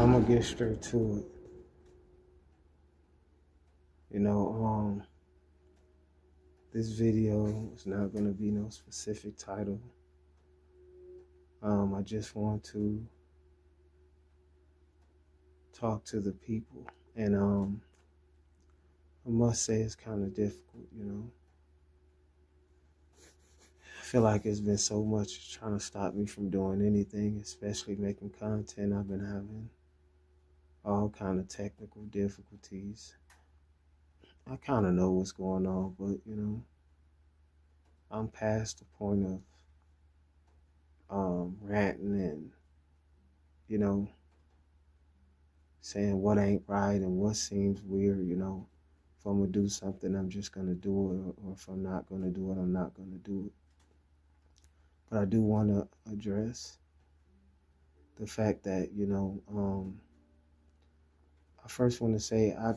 I'm gonna get straight to it. This video is not gonna be no specific title. I just want to talk to the people, and I must say it's kind of difficult. I feel like it's been so much trying to stop me from doing anything, especially making content. I've been having all kind of technical difficulties. I kind of know what's going on, but I'm past the point of ranting and you know saying what ain't right and what seems weird. If I'm gonna do something, I'm just gonna do it, or if I'm not gonna do it, I'm not gonna do it. But I do want to address the fact that I first want to say I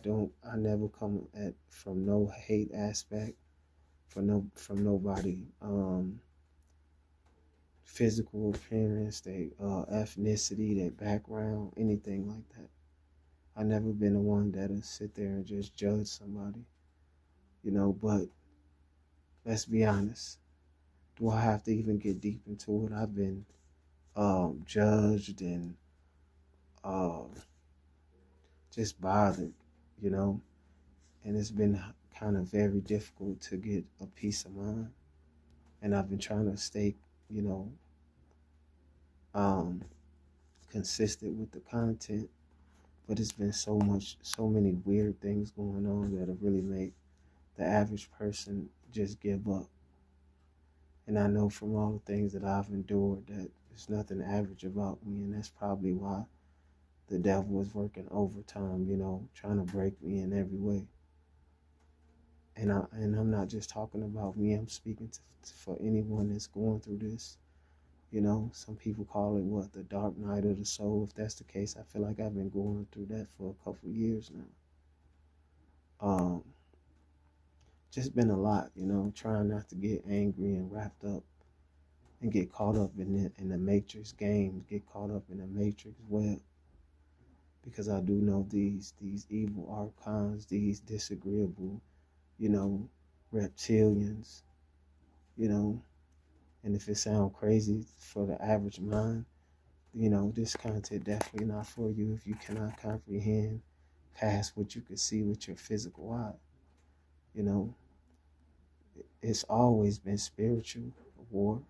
never come at from no hate aspect from nobody. Physical appearance, their ethnicity, their background, anything like that. I never been the one that'll sit there and just judge somebody. But let's be honest. Do I have to even get deep into it? I've been judged and uh, just bothered, and it's been kind of very difficult to get a peace of mind. And I've been trying to stay, you know, um, consistent with the content, but it's been so many weird things going on that have really made the average person just give up. And I know from all the things that I've endured that there's nothing average about me, and that's probably why the devil is working overtime, trying to break me in every way. And I'm not just talking about me. I'm speaking for anyone that's going through this. Some people call it the dark night of the soul. If that's the case, I feel like I've been going through that for a couple of years now. Just been a lot, trying not to get angry and wrapped up and get caught up in the Matrix games, get caught up in the Matrix web. Because I do know these evil archons, these disagreeable, reptilians, you know, and if it sounds crazy for the average mind, this content definitely not for you if you cannot comprehend past what you can see with your physical eye. You know, it's always been spiritual war.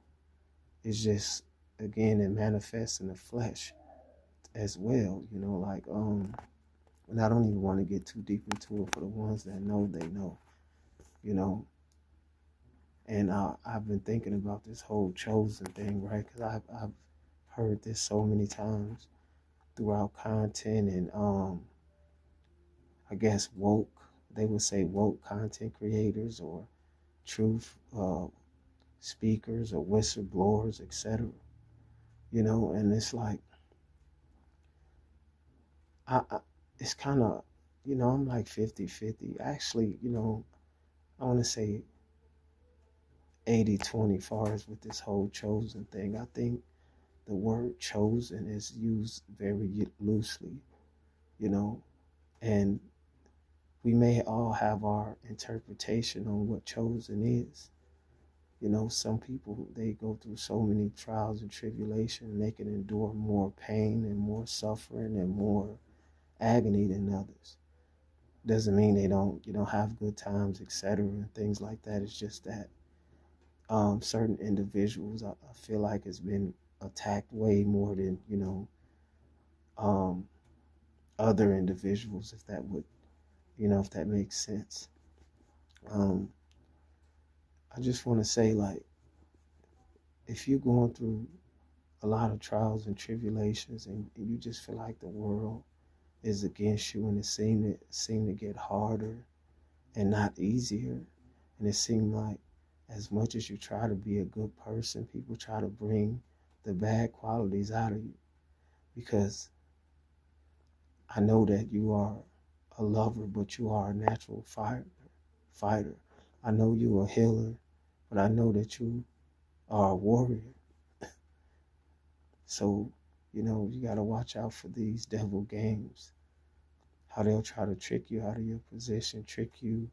It's just, again, it manifests in the flesh as well, and I don't even want to get too deep into it. For the ones that know, they know, you know. And I've been thinking about this whole chosen thing, right? Because I've heard this so many times throughout content and I guess woke. They would say woke content creators or truth speakers or whistleblowers, etc. And it's like I it's kind of I'm like 50-50. Actually, I want to say 80-20 far as with this whole chosen thing. I think the word chosen is used very loosely, you know, and we may all have our interpretation on what chosen is. Some people, they go through so many trials and tribulation, and they can endure more pain and more suffering and more agony than others. Doesn't mean they don't, have good times, etc., and things like that. It's just that certain individuals, I feel like, has been attacked way more than um, other individuals, if that would, if that makes sense. Um, I just want to say, like, if you're going through a lot of trials and tribulations, and you just feel like the world is against you, and it seem to get harder and not easier, and it seems like as much as you try to be a good person, people try to bring the bad qualities out of you. Because I know that you are a lover, but you are a natural fighter. I know you're a healer, but I know that you are a warrior. So You know, you got to watch out for these devil games, how they'll try to trick you out of your position, trick you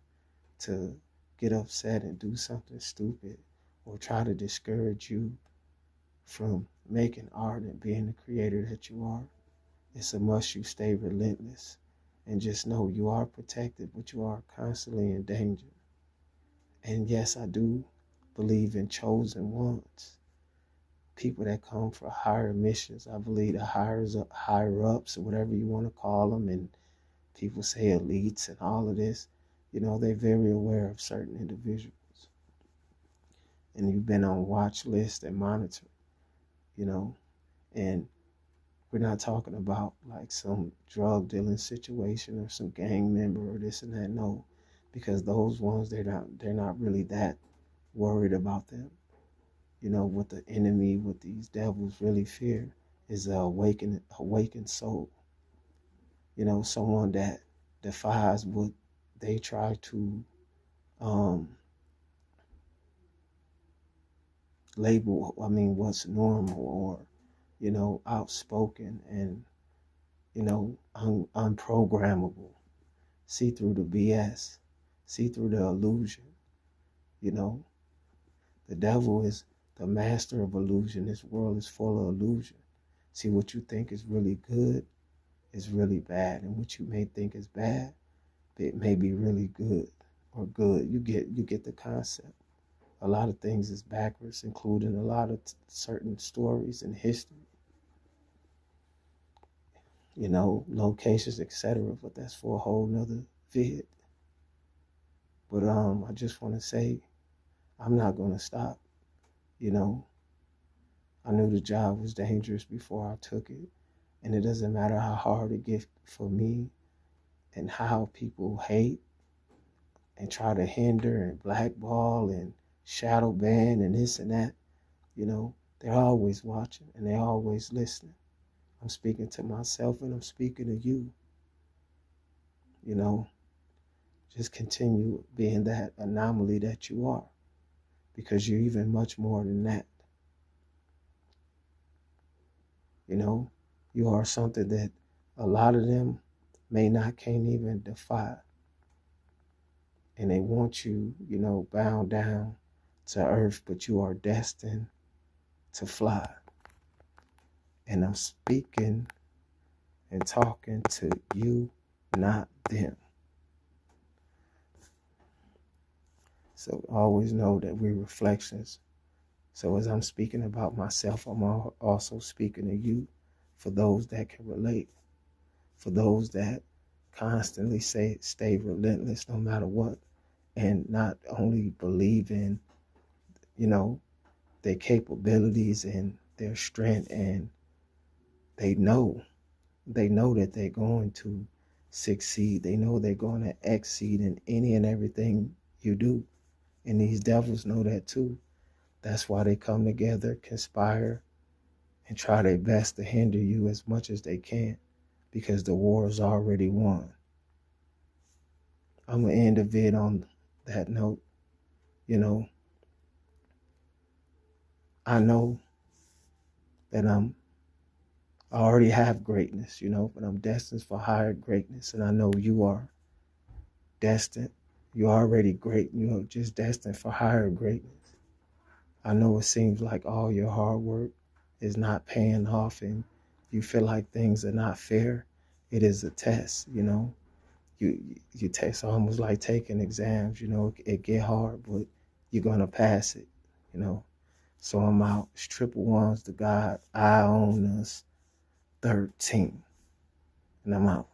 to get upset and do something stupid, or try to discourage you from making art and being the creator that you are. It's a must you stay relentless and just know you are protected, but you are constantly in danger. And yes, I do believe in chosen ones, people that come for higher missions. I believe the higher ups, or whatever you want to call them, and people say elites and all of this, you know, they're very aware of certain individuals. And you've been on watch list and monitor, you know, and we're not talking about like some drug dealing situation or some gang member or this and that. No, because those ones, they're not really that worried about them. You know, what the enemy, what these devils really fear is a awakened soul. You know, someone that defies what they try to um, label, I mean, what's normal, or, you know, outspoken and, you know, unprogrammable. See through the BS, see through the illusion. You know, the devil is the master of illusion. This world is full of illusion. See, what you think is really good is really bad, and what you may think is bad, it may be really good or good. You get the concept. A lot of things is backwards, including a lot of certain stories in history, you know, locations, etc. But that's for a whole nother vid. But I just want to say, I'm not gonna stop. You know, I knew the job was dangerous before I took it, and it doesn't matter how hard it gets for me and how people hate and try to hinder and blackball and shadow ban and this and that. You know, they're always watching and they're always listening. I'm speaking to myself and I'm speaking to you. You know, just continue being that anomaly that you are, because you're even much more than that. You know, you are something that a lot of them can't even defy. And they want you, you know, bound down to earth, but you are destined to fly. And I'm speaking and talking to you, not them. So always know that we're reflections. So as I'm speaking about myself, I'm also speaking to you, for those that can relate, for those that constantly stay relentless no matter what, and not only believe in, you know, their capabilities and their strength, and they know that they're going to succeed. They know they're going to exceed in any and everything you do. And these devils know that too. That's why they come together, conspire, and try their best to hinder you as much as they can, because the war is already won. I'm going to end the vid on that note. You know, I know that I already have greatness, you know, but I'm destined for higher greatness. And I know you are destined. You're already great. You're just destined for higher greatness. I know it seems like all your hard work is not paying off and you feel like things are not fair. It is a test, you know. You test almost like taking exams, you know, it get hard, but you're gonna pass it, you know. So I'm out. It's triple ones to God. I own us 13. And I'm out.